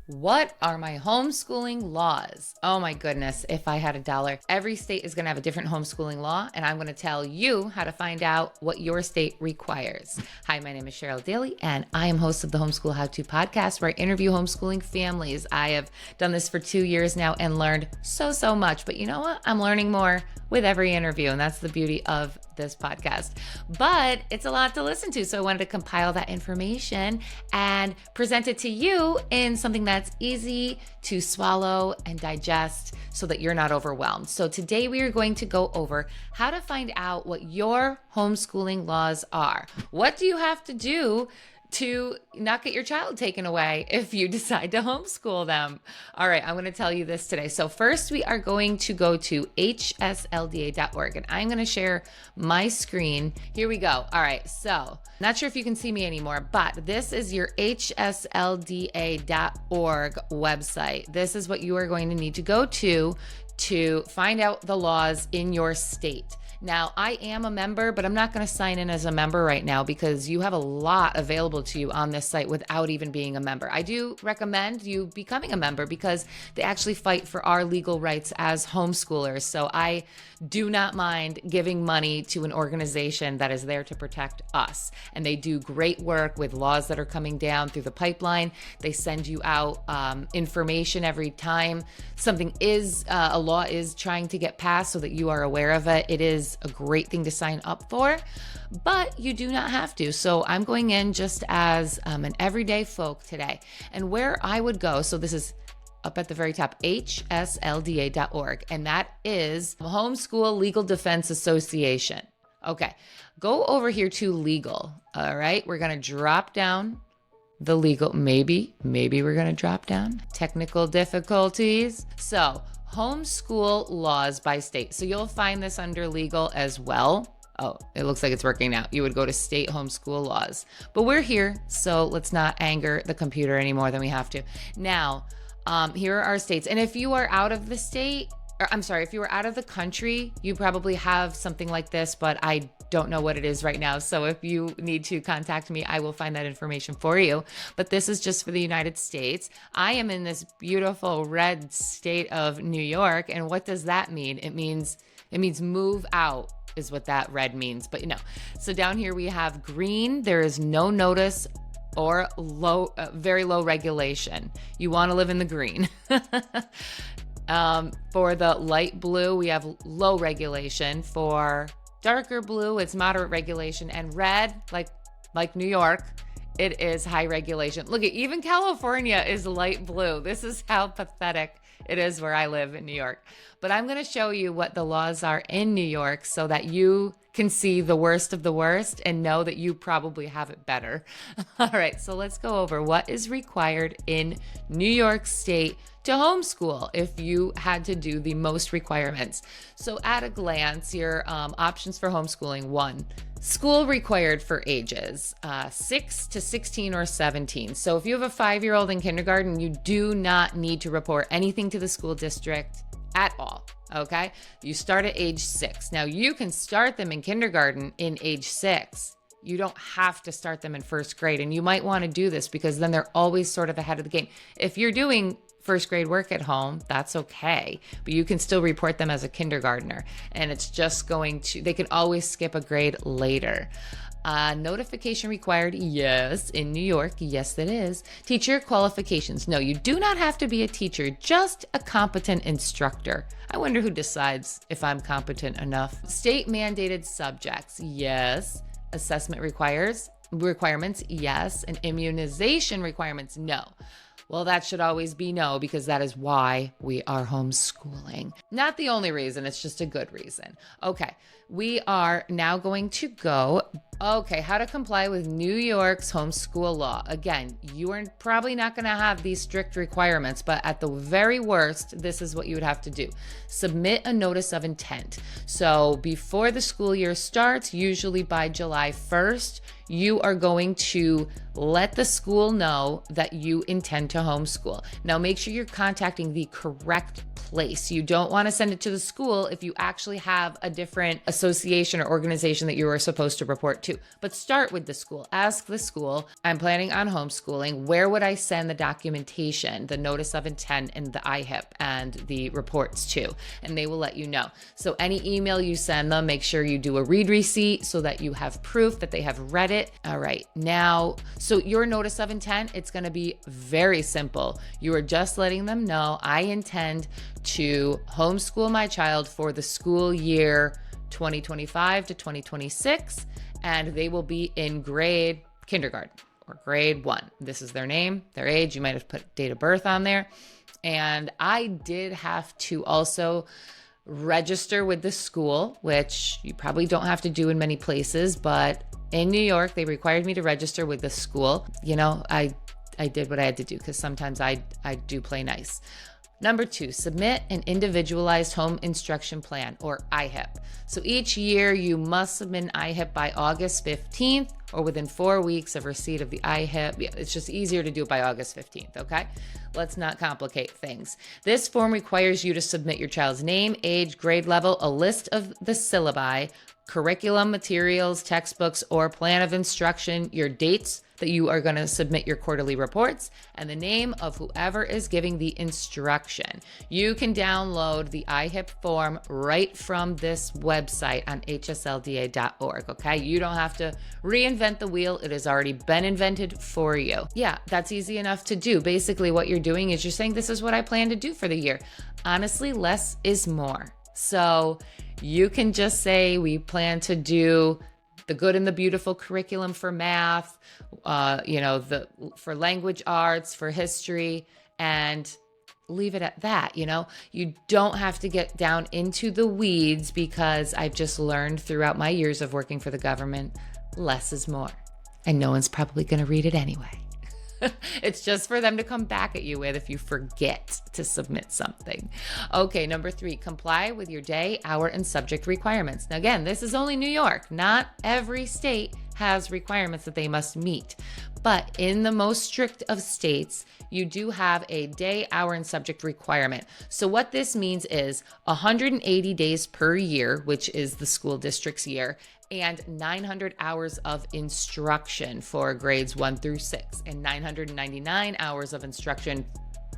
What are my homeschooling laws? Oh my goodness, if I had a dollar. Every state is going to have a different homeschooling law, and I'm going to tell you how to find out what your state requires. Hi, my name is Cheryl Daly, and I am host of the Homeschool How-To podcast, where I interview homeschooling families. I have done this for 2 years now and learned so much, but you know what? I'm learning more with every interview, and that's the beauty of this podcast. But it's a lot to listen to, so I wanted to compile that information and present it to you in something that's easy to swallow and digest so that you're not overwhelmed. So today we are going to go over how to find out what your homeschooling laws are. What do you have to do to not get your child taken away if you decide to homeschool them? All right, I'm going to tell you this today. So first, we are going to go to hslda.org, and I'm going to share my screen. Here we go. All right, so not sure if you can see me anymore, but this is your hslda.org website. This is what you are going to need to go to find out the laws in your state. Now, I am a member, but I'm not going to sign in as a member right now because you have a lot available to you on this site without even being a member. I do recommend you becoming a member because they actually fight for our legal rights as homeschoolers. So I do not mind giving money to an organization that is there to protect us. And they do great work with laws that are coming down through the pipeline. They send you out information every time something a law is trying to get passed so that you are aware of it. It is a great thing to sign up for, but you do not have to. So I'm going in just as an everyday folk today. And where I would go, so this is up at the very top, hslda.org, and that is Homeschool Legal Defense Association. Okay, go over here to legal. All right, we're going to drop down the legal, maybe we're going to drop down technical difficulties. So homeschool laws by state. So you'll find this under legal as well. Oh, it looks like it's working now. You would go to state homeschool laws, but we're here, so let's not anger the computer any more than we have to. Now, here are our states. And if you are out of the state, or I'm sorry, if you were out of the country, you probably have something like this, but I don't know what it is right now. So if you need to contact me, I will find that information for you. But this is just for the United States. I am in this beautiful red state of New York. And what does that mean? It means move out is what that red means. But so down here we have green. There is no notice or very low regulation. You want to live in the green. For the light blue, we have low regulation. For darker blue, it's moderate regulation. And red, like New York, it is high regulation. Look, even California is light blue. This is how pathetic it is where I live in New York. But I'm going to show you what the laws are in New York so that you can see the worst of the worst and know that you probably have it better. All right, so let's go over what is required in New York State to homeschool if you had to do the most requirements. So at a glance, your options for homeschooling: 1, school required for ages 6 to 16 or 17. So if you have a 5-year-old in kindergarten, you do not need to report anything to the school district at all. Okay, you start at age 6. Now you can start them in kindergarten in age 6. You don't have to start them in first grade. And you might want to do this because then they're always sort of ahead of the game. If you're doing first grade work at home, that's okay, but you can still report them as a kindergartner. And it's just they can always skip a grade later. Notification required, yes, in New York, yes it is. Teacher qualifications, no, you do not have to be a teacher, just a competent instructor. I wonder who decides if I'm competent enough. State mandated subjects, yes. Assessment requirements, yes. And immunization requirements, no. Well, that should always be no, because that is why we are homeschooling. Not the only reason, it's just a good reason. Okay, we are now going to go, how to comply with New York's homeschool law. Again, you are probably not going to have these strict requirements, but at the very worst, this is what you would have to do. Submit a notice of intent. So before the school year starts, usually by July 1st, you are going to let the school know that you intend to homeschool. Now, make sure you're contacting the correct place. You don't want to send it to the school if you actually have a different association or organization that you are supposed to report to. But start with the school. Ask the school, I'm planning on homeschooling. Where would I send the documentation, the notice of intent, and the IHIP and the reports to? And they will let you know. So any email you send them, make sure you do a read receipt so that you have proof that they have read it. All right, now, so your notice of intent, it's going to be very simple. You are just letting them know, I intend to homeschool my child for the school year 2025 to 2026, and they will be in grade kindergarten or grade 1. This is their name, their age. You might have put date of birth on there. And I did have to also register with the school, which you probably don't have to do in many places, but in New York, they required me to register with the school. You know, I did what I had to do because sometimes I do play nice. Number 2, submit an individualized home instruction plan, or IHIP. So each year you must submit an IHIP by August 15th or within 4 weeks of receipt of the IHIP. Yeah, it's just easier to do it by August 15th, okay? Let's not complicate things. This form requires you to submit your child's name, age, grade level, a list of the syllabi, curriculum, materials, textbooks, or plan of instruction, your dates that you are going to submit your quarterly reports, and the name of whoever is giving the instruction. You can download the IHIP form right from this website on hslda.org, okay? You don't have to reinvent the wheel. It has already been invented for you. Yeah, that's easy enough to do. Basically, what you're doing is you're saying, this is what I plan to do for the year. Honestly, less is more. So you can just say, we plan to do the good and the beautiful curriculum for math, for language arts, for history, and leave it at that. You don't have to get down into the weeds, because I've just learned throughout my years of working for the government, less is more. And no one's probably going to read it anyway. It's just for them to come back at you with if you forget to submit something. Okay, number 3, comply with your day, hour, and subject requirements. Now again, this is only New York. Not every state has requirements that they must meet. But in the most strict of states, you do have a day, hour, and subject requirement. So what this means is 180 days per year, which is the school district's year, and 900 hours of instruction for grades 1 through 6, and 999 hours of instruction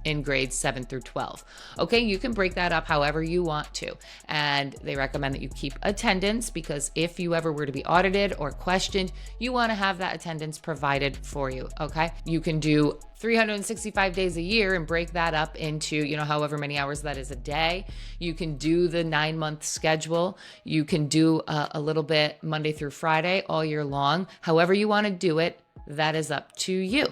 in grades 7 through 12. Okay, you can break that up however you want to. And they recommend that you keep attendance, because if you ever were to be audited or questioned, you want to have that attendance provided for you. Okay, you can do 365 days a year and break that up into, however many hours that is a day. You can do the 9-month schedule. You can do a little bit Monday through Friday all year long. However you want to do it, that is up to you.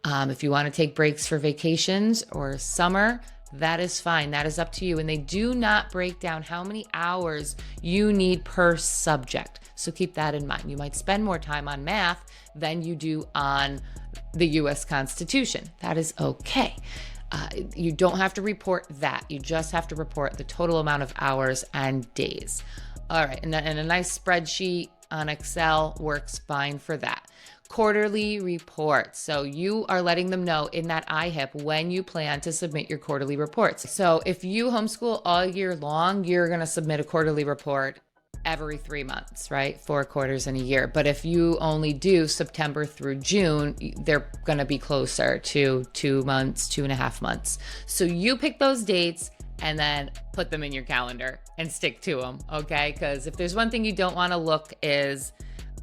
If you want to take breaks for vacations or summer, that is fine. That is up to you. And they do not break down how many hours you need per subject. So keep that in mind. You might spend more time on math than you do on the U.S. Constitution. That is okay. You don't have to report that. You just have to report the total amount of hours and days. All right. And a nice spreadsheet on Excel works fine for that. Quarterly reports. So you are letting them know in that IHIP when you plan to submit your quarterly reports. So if you homeschool all year long, you're going to submit a quarterly report every 3 months, right? 4 quarters in a year. But if you only do September through June, they're going to be closer to 2 months, 2.5 months. So you pick those dates and then put them in your calendar and stick to them, okay? Because if there's one thing you don't want to look is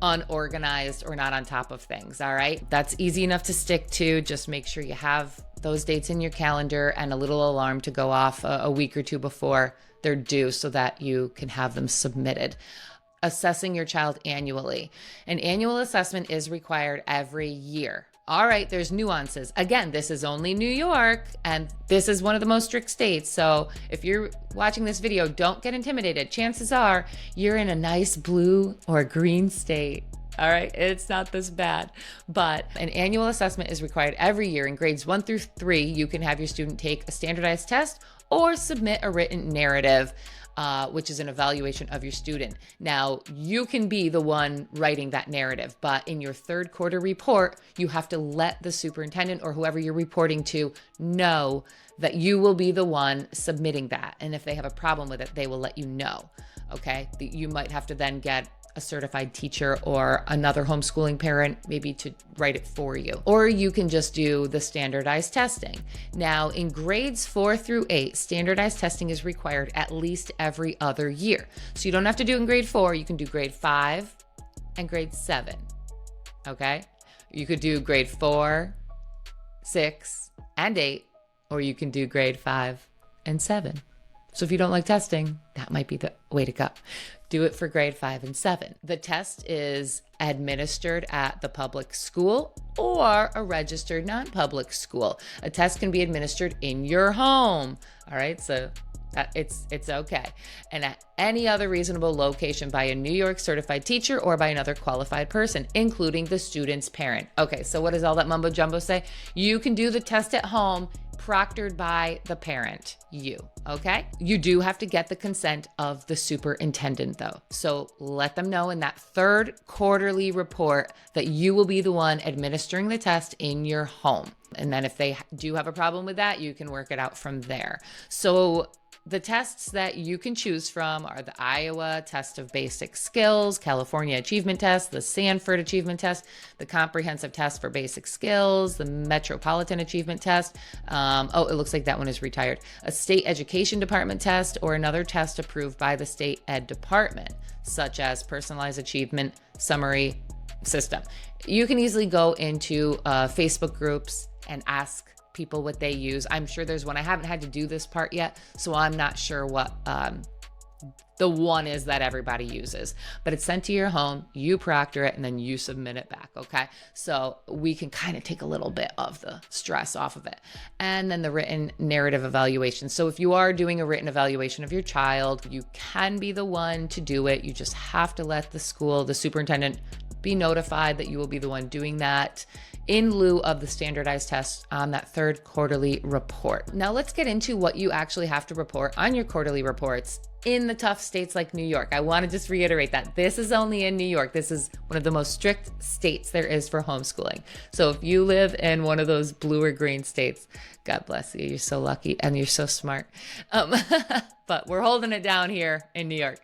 unorganized or not on top of things, all right? That's easy enough to stick to. Just make sure you have those dates in your calendar and a little alarm to go off a week or 2 before they're due so that you can have them submitted. Assessing your child annually. An annual assessment is required every year. All right, there's nuances. Again, this is only New York, and this is one of the most strict states. So if you're watching this video, don't get intimidated. Chances are you're in a nice blue or green state. All right, it's not this bad. But an annual assessment is required every year. In grades 1 through 3, you can have your student take a standardized test or submit a written narrative, which is an evaluation of your student. Now, you can be the one writing that narrative, but in your third quarter report, you have to let the superintendent or whoever you're reporting to know that you will be the one submitting that. And if they have a problem with it, they will let you know. Okay, you might have to then get a certified teacher or another homeschooling parent maybe to write it for you. Or you can just do the standardized testing. Now, in grades 4 through 8, standardized testing is required at least every other year. So you don't have to do it in grade 4, you can do grade 5 and grade 7. Okay? You could do grade 4, 6, and 8, or you can do grade 5 and 7. So if you don't like testing, that might be the way to go. Do it for grade 5 and 7. The test is administered at the public school or a registered non-public school. A test can be administered in your home. All right, so it's okay. And at any other reasonable location by a New York certified teacher or by another qualified person, including the student's parent. Okay, so what does all that mumbo jumbo say? You can do the test at home, proctored by the parent, you, okay? You do have to get the consent of the superintendent though. So let them know in that third quarterly report that you will be the one administering the test in your home. And then if they do have a problem with that, you can work it out from there. So the tests that you can choose from are the Iowa Test of Basic Skills, California Achievement Test, the Sanford Achievement Test, the Comprehensive Test for Basic Skills, the Metropolitan Achievement Test. It looks like that one is retired. A State Education Department test or another test approved by the State Ed Department, such as Personalized Achievement Summary System. You can easily go into Facebook groups and ask people what they use. I'm sure there's one. I haven't had to do this part yet, so I'm not sure what the one is that everybody uses, but it's sent to your home, you proctor it, and then you submit it back. Okay. So we can kind of take a little bit of the stress off of it. And then the written narrative evaluation. So if you are doing a written evaluation of your child, you can be the one to do it. You just have to let the school, the superintendent, be notified that you will be the one doing that in lieu of the standardized tests on that third quarterly report. Now let's get into what you actually have to report on your quarterly reports in the tough states like New York. I want to just reiterate that this is only in New York. This is one of the most strict states there is for homeschooling. So if you live in one of those blue or green states, God bless you. You're so lucky and you're so smart. But we're holding it down here in New York.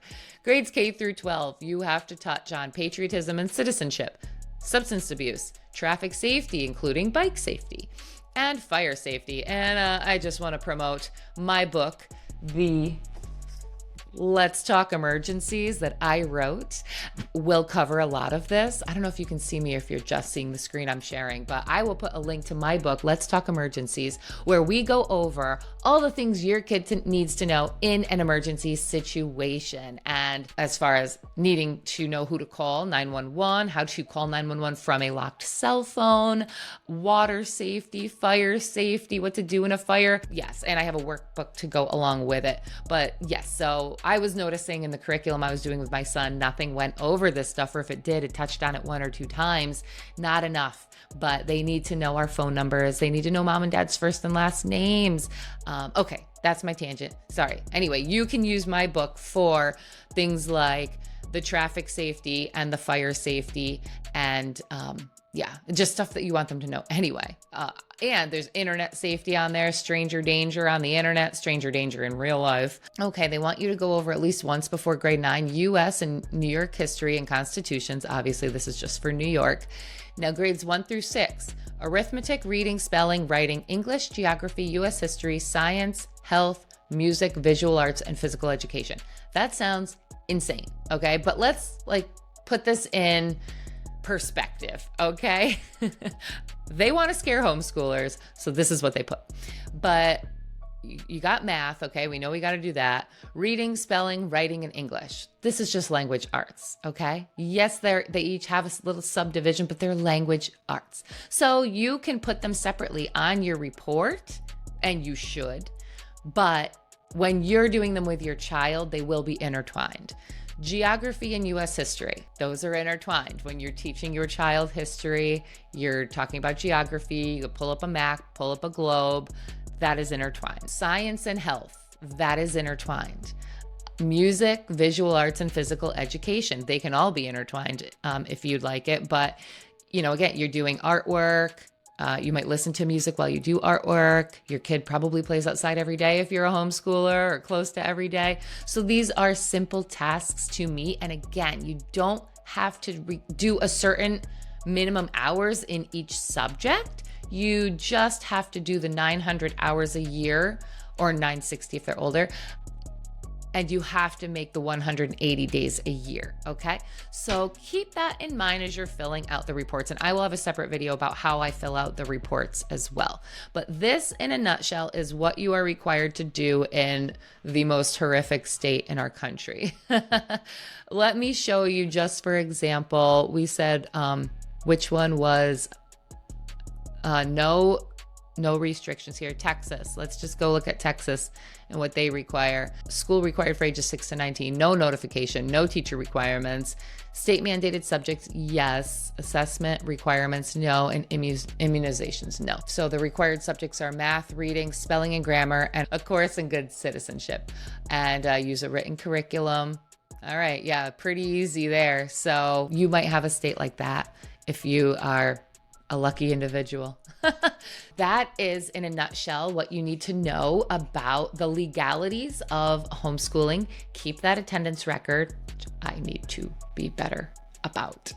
Grades K through 12, you have to touch on patriotism and citizenship, substance abuse, traffic safety, including bike safety, and fire safety. And I just want to promote my book, the Let's Talk Emergencies, that I wrote. Will cover a lot of this. I don't know if you can see me or if you're just seeing the screen I'm sharing, but I will put a link to my book, Let's Talk Emergencies, where we go over all the things your kid needs to know in an emergency situation. And as far as needing to know who to call, 911, how to call 911 from a locked cell phone, water safety, fire safety, what to do in a fire. Yes, and I have a workbook to go along with it. But yes, so I was noticing in the curriculum I was doing with my son, nothing went over this stuff, or if it did, it touched on it 1 or 2 times, not enough. But they need to know our phone numbers. They need to know mom and dad's first and last names. Okay, that's my tangent. Sorry. Anyway, you can use my book for things like the traffic safety and the fire safety and just stuff that you want them to know anyway. And there's internet safety on there, stranger danger on the internet, stranger danger in real life. Okay, they want you to go over at least once before grade 9, U.S. and New York history and constitutions. Obviously, this is just for New York. Now, grades 1 through 6, arithmetic, reading, spelling, writing, English, geography, U.S. history, science, health, music, visual arts, and physical education. That sounds insane, okay? But let's put this in perspective, okay? They want to scare homeschoolers, so this is what they put. But you got math, okay? We know we got to do that. Reading, spelling, writing, and English. This is just language arts, okay? Yes, they each have a little subdivision, but they're language arts. So you can put them separately on your report, and you should, but when you're doing them with your child, they will be intertwined. Geography and US history, those are intertwined. When you're teaching your child history, you're talking about geography, you pull up a map, pull up a globe, that is intertwined. Science and health, that is intertwined. Music, visual arts, and physical education, they can all be intertwined if you'd like it. But, again, you're doing artwork. You might listen to music while you do artwork. Your kid probably plays outside every day if you're a homeschooler, or close to every day. So these are simple tasks to meet. And again, you don't have to do a certain minimum hours in each subject. You just have to do the 900 hours a year, or 960 if they're older. And you have to make the 180 days a year, okay? So keep that in mind as you're filling out the reports. And I will have a separate video about how I fill out the reports as well. But this, in a nutshell, is what you are required to do in the most horrific state in our country. Let me show you, just for example, we said which one was no restrictions here. Texas. Let's just go look at Texas and what they require. School required for ages 6 to 19. No notification. No teacher requirements. State mandated subjects, yes. Assessment requirements, no. And immunizations, no. So the required subjects are math, reading, spelling and grammar, and of course, and good citizenship. And use a written curriculum. All right. Yeah, pretty easy there. So you might have a state like that if you are a lucky individual. That is, in a nutshell, what you need to know about the legalities of homeschooling. Keep that attendance record, which I need to be better about.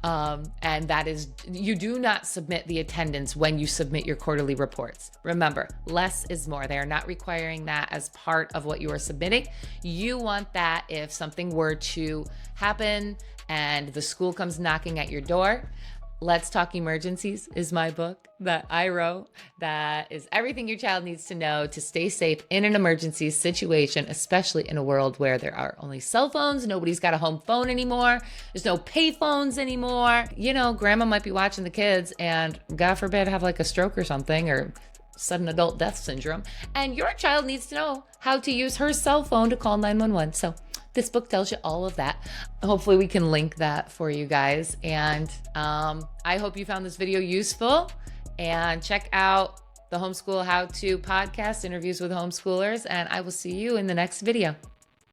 And that is, you do not submit the attendance when you submit your quarterly reports. Remember, less is more. They are not requiring that as part of what you are submitting. You want that if something were to happen and the school comes knocking at your door. Let's Talk Emergencies is my book that I wrote. That is everything your child needs to know to stay safe in an emergency situation, especially in a world where there are only cell phones. Nobody's got a home phone anymore. There's no pay phones anymore. Grandma might be watching the kids and, God forbid, have like a stroke or something, or sudden adult death syndrome. And your child needs to know how to use her cell phone to call 911. So this book tells you all of that. Hopefully we can link that for you guys. And I hope you found this video useful, and check out the Homeschool How To podcast, interviews with homeschoolers, and I will see you in the next video.